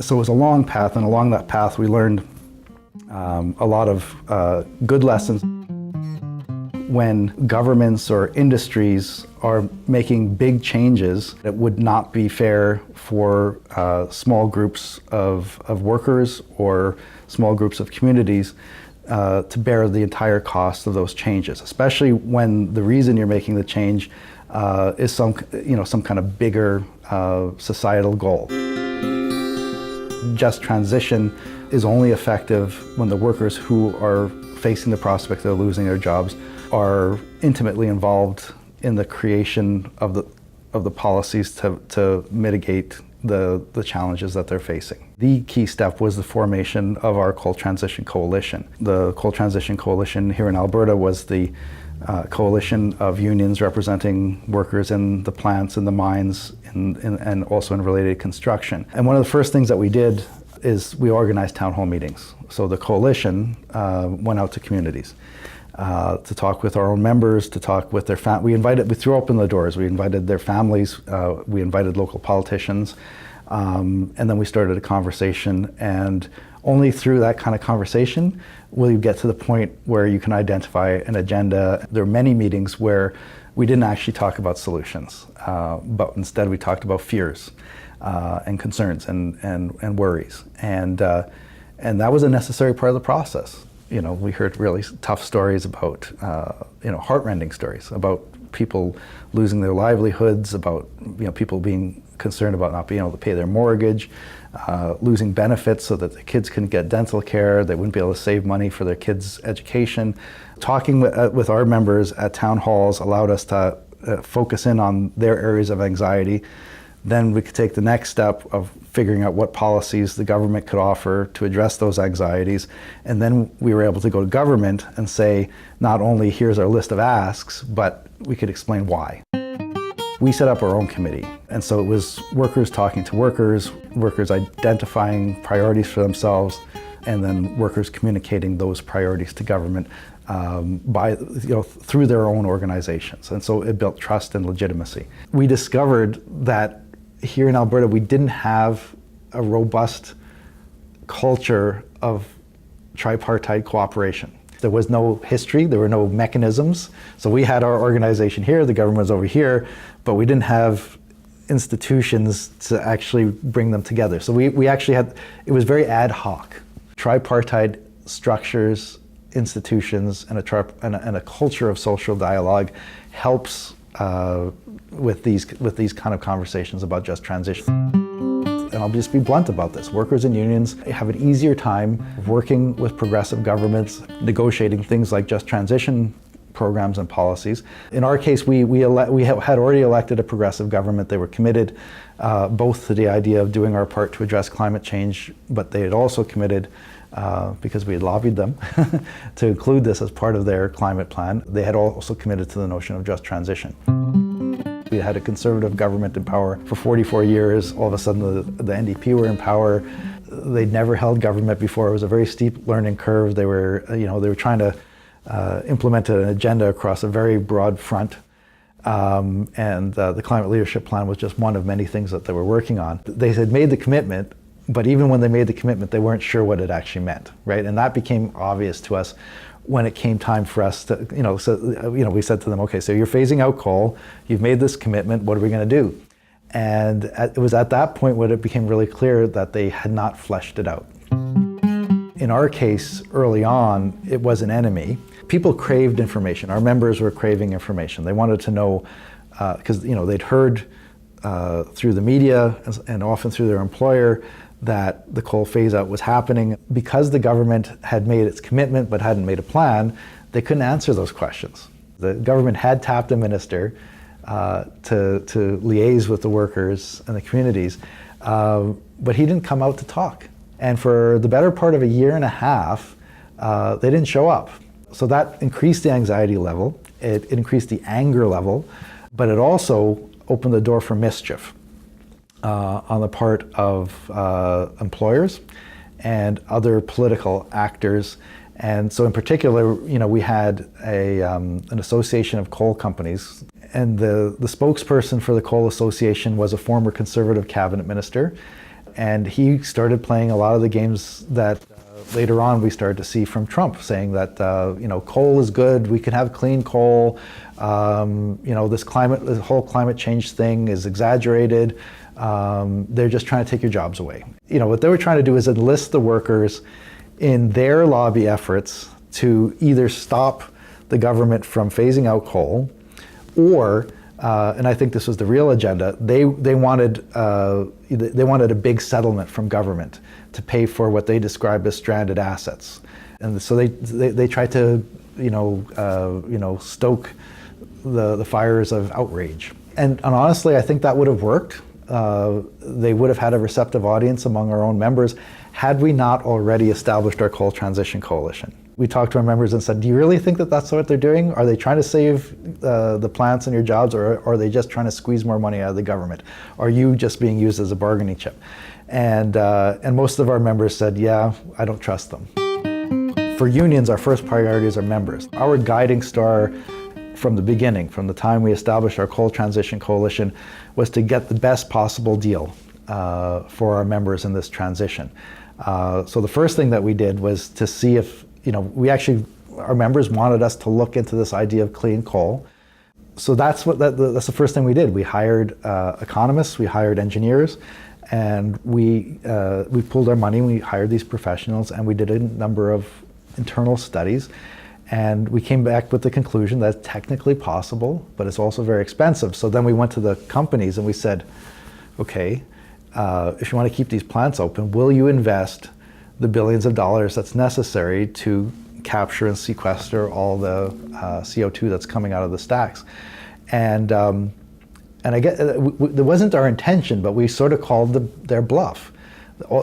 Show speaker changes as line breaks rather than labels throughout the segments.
So it was a long path, and along that path we learned a lot of good lessons. When governments or industries are making big changes, it would not be fair for small groups of workers or small groups of communities to bear the entire cost of those changes, especially when the reason you're making the change is some kind of bigger societal goal. Just transition is only effective when the workers who are facing the prospect of losing their jobs are intimately involved in the creation of the policies to mitigate the challenges that they're facing. The key step was the formation of our Coal Transition Coalition. The Coal Transition Coalition here in Alberta was the coalition of unions representing workers in the plants and the mines and also in related construction. And one of the first things that we did is we organized town hall meetings. So the coalition went out to communities to talk with our own members, to talk with their we threw open the doors. We invited their families, we invited local politicians, and then we started a conversation. And only through that kind of conversation will you get to the point where you can identify an agenda. There are many meetings where we didn't actually talk about solutions, but instead we talked about fears and concerns and worries. And that was a necessary part of the process. You know, we heard really tough stories about, heartrending stories about people losing their livelihoods, about, people being concerned about not being able to pay their mortgage, losing benefits so that the kids couldn't get dental care, they wouldn't be able to save money for their kids' education. Talking with our members at town halls allowed us to focus in on their areas of anxiety. Then we could take the next step of figuring out what policies the government could offer to address those anxieties. And then we were able to go to government and say, not only here's our list of asks, but we could explain why. We set up our own committee. And so it was workers talking to workers identifying priorities for themselves, and then workers communicating those priorities to government through their own organizations. And so it built trust and legitimacy. We discovered that here in Alberta, we didn't have a robust culture of tripartite cooperation. There was no history, there were no mechanisms. So we had our organization here, the government was over here, but we didn't have institutions to actually bring them together. So we actually had, it was very ad hoc. Tripartite structures, institutions, and a culture of social dialogue helps with these kind of conversations about just transition. And I'll just be blunt about this. Workers and unions have an easier time working with progressive governments, negotiating things like just transition programs and policies. In our case, we had already elected a progressive government. They were committed both to the idea of doing our part to address climate change, but they had also committed, because we had lobbied them, to include this as part of their climate plan. They had also committed to the notion of just transition. We had a conservative government in power for 44 years. All of a sudden the NDP were in power. They'd never held government before. It was a very steep learning curve. They were trying to implement an agenda across a very broad front. And the Climate Leadership Plan was just one of many things that they were working on. They had made the commitment, but even when they made the commitment, they weren't sure what it actually meant, right? And that became obvious to us when it came time for us to, we said to them, okay, so you're phasing out coal, you've made this commitment, what are we going to do? And it was at that point when it became really clear that they had not fleshed it out. In our case, early on, it was an enemy. People craved information. Our members were craving information. They wanted to know, because they'd heard through the media and often through their employer that the coal phase-out was happening. Because the government had made its commitment but hadn't made a plan, they couldn't answer those questions. The government had tapped a minister to liaise with the workers and the communities, but he didn't come out to talk. And for the better part of a year and a half, they didn't show up. So that increased the anxiety level, it increased the anger level, but it also opened the door for mischief on the part of employers and other political actors. And so in particular, we had an association of coal companies, and the spokesperson for the Coal Association was a former Conservative cabinet minister. And he started playing a lot of the games that later on we started to see from Trump, saying that coal is good, we can have clean coal, this whole climate change thing is exaggerated, they're just trying to take your jobs away. What they were trying to do is enlist the workers in their lobby efforts to either stop the government from phasing out coal, or and I think this was the real agenda, they wanted a big settlement from government to pay for what they described as stranded assets. And so they tried to stoke the fires of outrage. And honestly, I think that would have worked. They would have had a receptive audience among our own members had we not already established our Coal Transition Coalition. We talked to our members and said, do you really think that that's what they're doing? Are they trying to save the plants and your jobs, or are they just trying to squeeze more money out of the government? Are you just being used as a bargaining chip? And most of our members said, yeah, I don't trust them. For unions, our first priority is our members. Our guiding star from the beginning, from the time we established our Coal Transition Coalition, was to get the best possible deal for our members in this transition. So the first thing that we did was to see if, our members wanted us to look into this idea of clean coal. So that's the first thing we did. We hired economists, we hired engineers, and we pooled our money, we hired these professionals, and we did a number of internal studies. And we came back with the conclusion that it's technically possible, but it's also very expensive. So then we went to the companies and we said, okay, if you want to keep these plants open, will you invest the billions of dollars that's necessary to capture and sequester all the CO2 that's coming out of the stacks? And I get, it wasn't our intention, but we sort of called their bluff.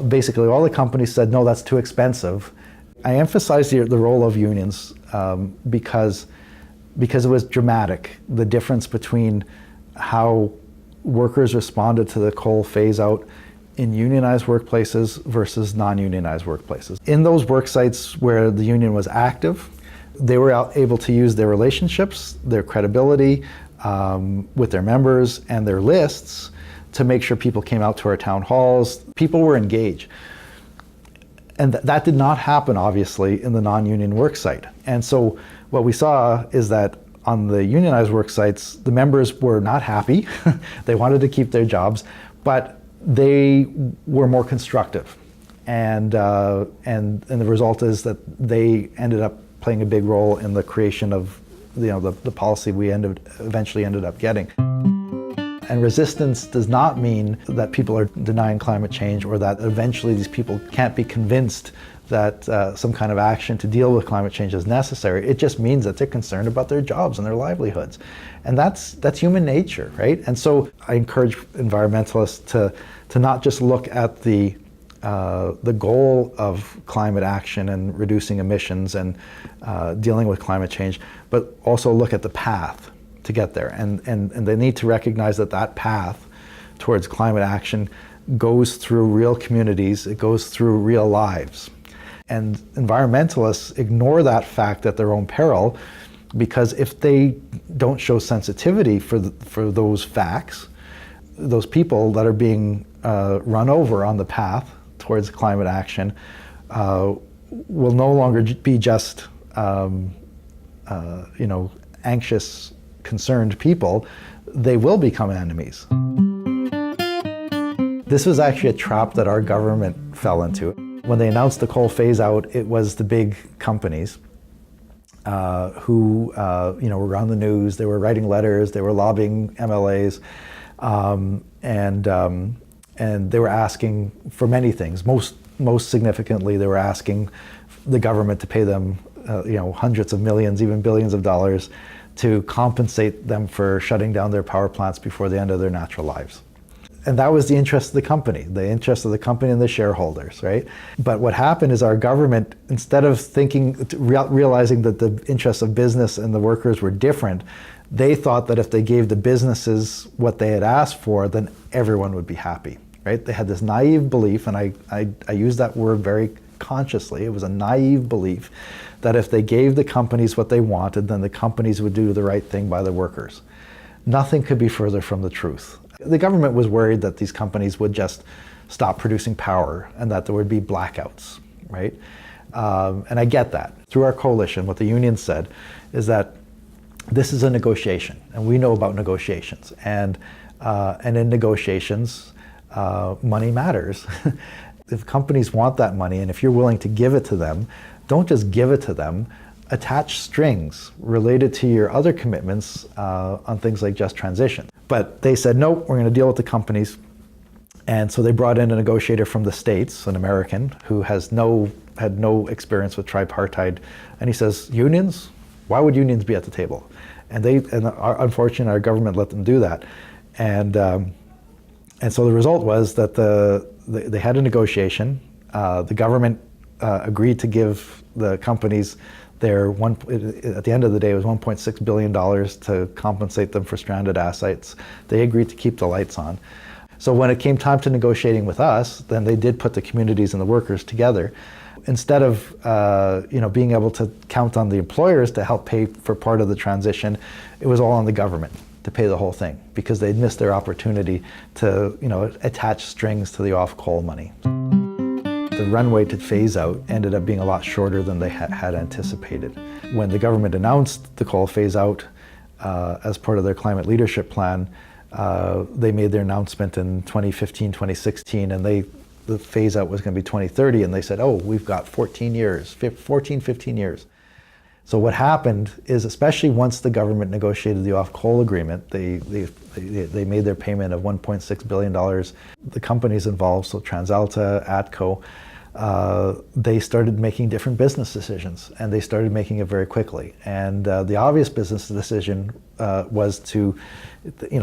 Basically, all the companies said, no, that's too expensive. I emphasize the role of unions because it was dramatic, the difference between how workers responded to the coal phase out in unionized workplaces versus non-unionized workplaces. In those work sites where the union was active, they were able to use their relationships, their credibility with their members and their lists to make sure people came out to our town halls. People were engaged. And that did not happen, obviously, in the non-union work site. And so what we saw is that on the unionized work sites, the members were not happy. They wanted to keep their jobs, but they were more constructive. And the result is that they ended up playing a big role in the creation of the policy we eventually ended up getting. And resistance does not mean that people are denying climate change, or that eventually these people can't be convinced that some kind of action to deal with climate change is necessary. It just means that they're concerned about their jobs and their livelihoods. And that's human nature, right? And so I encourage environmentalists to not just look at the goal of climate action and reducing emissions and dealing with climate change, but also look at the path to get there. And they need to recognize that path towards climate action goes through real communities, it goes through real lives. And environmentalists ignore that fact at their own peril, because if they don't show sensitivity for those facts, those people that are being run over on the path towards climate action will no longer be just anxious, concerned people. They will become enemies. This was actually a trap that our government fell into. When they announced the coal phase out, it was the big companies who were on the news. They were writing letters, they were lobbying MLAs, and they were asking for many things. Most significantly, they were asking the government to pay them hundreds of millions, even billions of dollars, to compensate them for shutting down their power plants before the end of their natural lives. And that was the interest of the company and the shareholders, right? But what happened is our government, instead of realizing that the interests of business and the workers were different, they thought that if they gave the businesses what they had asked for, then everyone would be happy, right? They had this naive belief, and I use that word very consciously. It was a naive belief that if they gave the companies what they wanted, then the companies would do the right thing by the workers. Nothing could be further from the truth. The government was worried that these companies would just stop producing power and that there would be blackouts, right? And I get that. Through our coalition, what the union said is that this is a negotiation, and we know about negotiations. And in negotiations, money matters. If companies want that money, and if you're willing to give it to them, don't just give it to them. Attach strings related to your other commitments on things like just transition. But they said, nope, we're going to deal with the companies. And so they brought in a negotiator from the States, an American, who had no experience with tripartite. And he says, unions? Why would unions be at the table? And unfortunately, our government let them do that. And so the result was that they had a negotiation. The government agreed to give the companies at the end of the day, it was $1.6 billion to compensate them for stranded assets. They agreed to keep the lights on. So when it came time to negotiating with us, then they did put the communities and the workers together. Instead of being able to count on the employers to help pay for part of the transition, it was all on the government to pay the whole thing because they'd missed their opportunity to attach strings to the off-coal money. The runway to phase out ended up being a lot shorter than they had anticipated. When the government announced the coal phase out as part of their climate leadership plan, they made their announcement in 2015, 2016, and the phase out was going to be 2030, and they said, oh, we've got 15 years. So what happened is, especially once the government negotiated the off-coal agreement, they made their payment of $1.6 billion. The companies involved, so TransAlta, ATCO, they started making different business decisions, and they started making it very quickly. And the obvious business decision was to,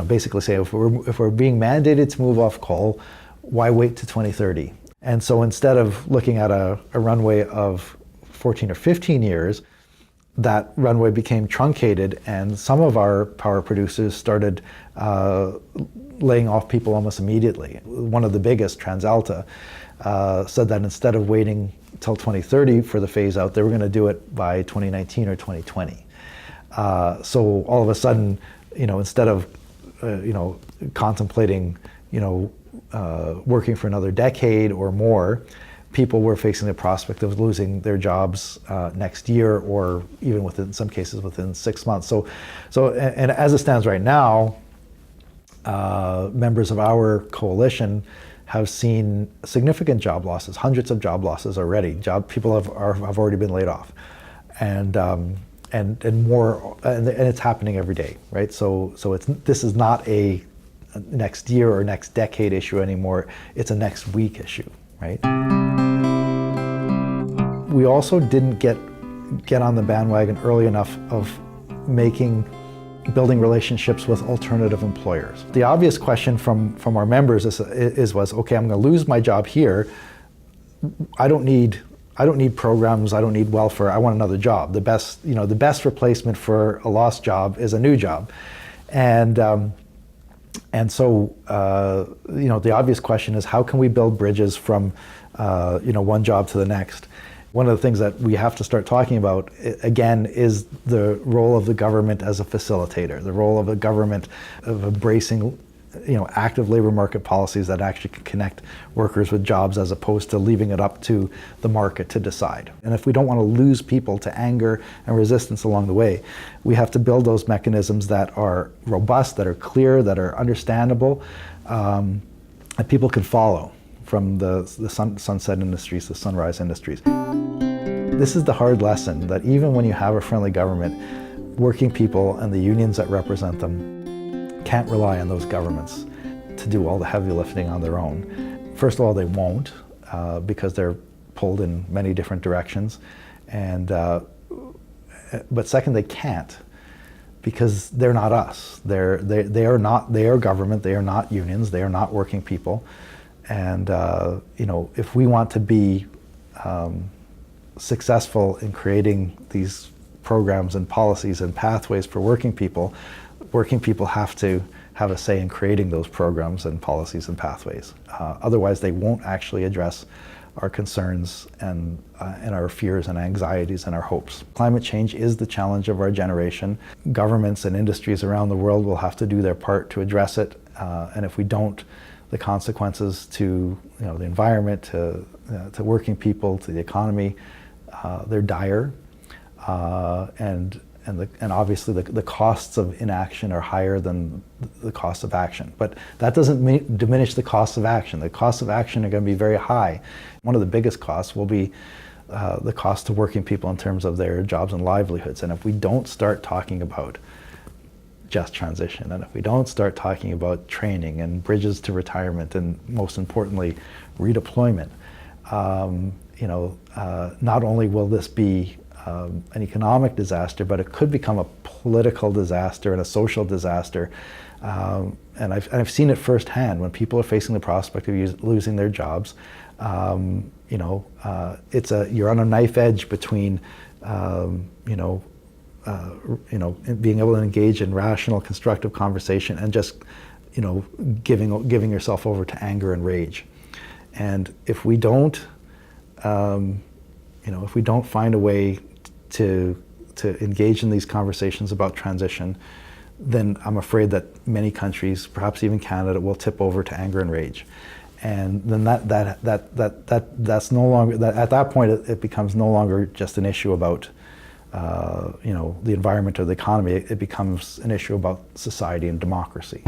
basically say, if we're being mandated to move off coal, why wait to 2030? And so instead of looking at a runway of 14 or 15 years, that runway became truncated, and some of our power producers started laying off people almost immediately. One of the biggest, TransAlta, said that instead of waiting till 2030 for the phase out, they were going to do it by 2019 or 2020. So all of a sudden, instead of contemplating, working for another decade or more, people were facing the prospect of losing their jobs next year, or even in some cases within 6 months. So as it stands right now, members of our coalition have seen significant job losses, hundreds of job losses already. People have already been laid off, and more, and it's happening every day, right? So this is not a next year or next decade issue anymore. It's a next week issue, right? We also didn't get on the bandwagon early enough of building relationships with alternative employers. The obvious question from our members was, okay, I'm going to lose my job here. I don't need programs. I don't need welfare. I want another job. The best replacement for a lost job is a new job, and so the obvious question is, how can we build bridges from one job to the next? One of the things that we have to start talking about, again, is the role of the government as a facilitator, the role of the government of embracing, active labor market policies that actually can connect workers with jobs, as opposed to leaving it up to the market to decide. And if we don't want to lose people to anger and resistance along the way, we have to build those mechanisms that are robust, that are clear, that are understandable, that people can follow, from the sunset industries, the sunrise industries. This is the hard lesson, that even when you have a friendly government, working people and the unions that represent them can't rely on those governments to do all the heavy lifting on their own. First of all, they won't, because they're pulled in many different directions. But second, they can't, because they're not us. They are government, they are not unions, they are not working people. And if we want to be successful in creating these programs and policies and pathways for working people have to have a say in creating those programs and policies and pathways. Otherwise, they won't actually address our concerns and our fears and anxieties and our hopes. Climate change is the challenge of our generation. Governments and industries around the world will have to do their part to address it, and if we don't, the consequences to the environment, to working people, to the economy, they're dire, and obviously the costs of inaction are higher than the costs of action. But that doesn't diminish the costs of action. The costs of action are going to be very high. One of the biggest costs will be the cost to working people in terms of their jobs and livelihoods. And if we don't start talking about just transition, and if we don't start talking about training and bridges to retirement, and most importantly, redeployment, not only will this be an economic disaster, but it could become a political disaster and a social disaster. And I've seen it firsthand when people are facing the prospect of losing their jobs. You're on a knife edge between being able to engage in rational, constructive conversation and just, giving yourself over to anger and rage. And if we don't, if we don't find a way to engage in these conversations about transition, then I'm afraid that many countries, perhaps even Canada, will tip over to anger and rage. And then that's no longer, at that point it becomes no longer just an issue about the environment or the economy. It becomes an issue about society and democracy.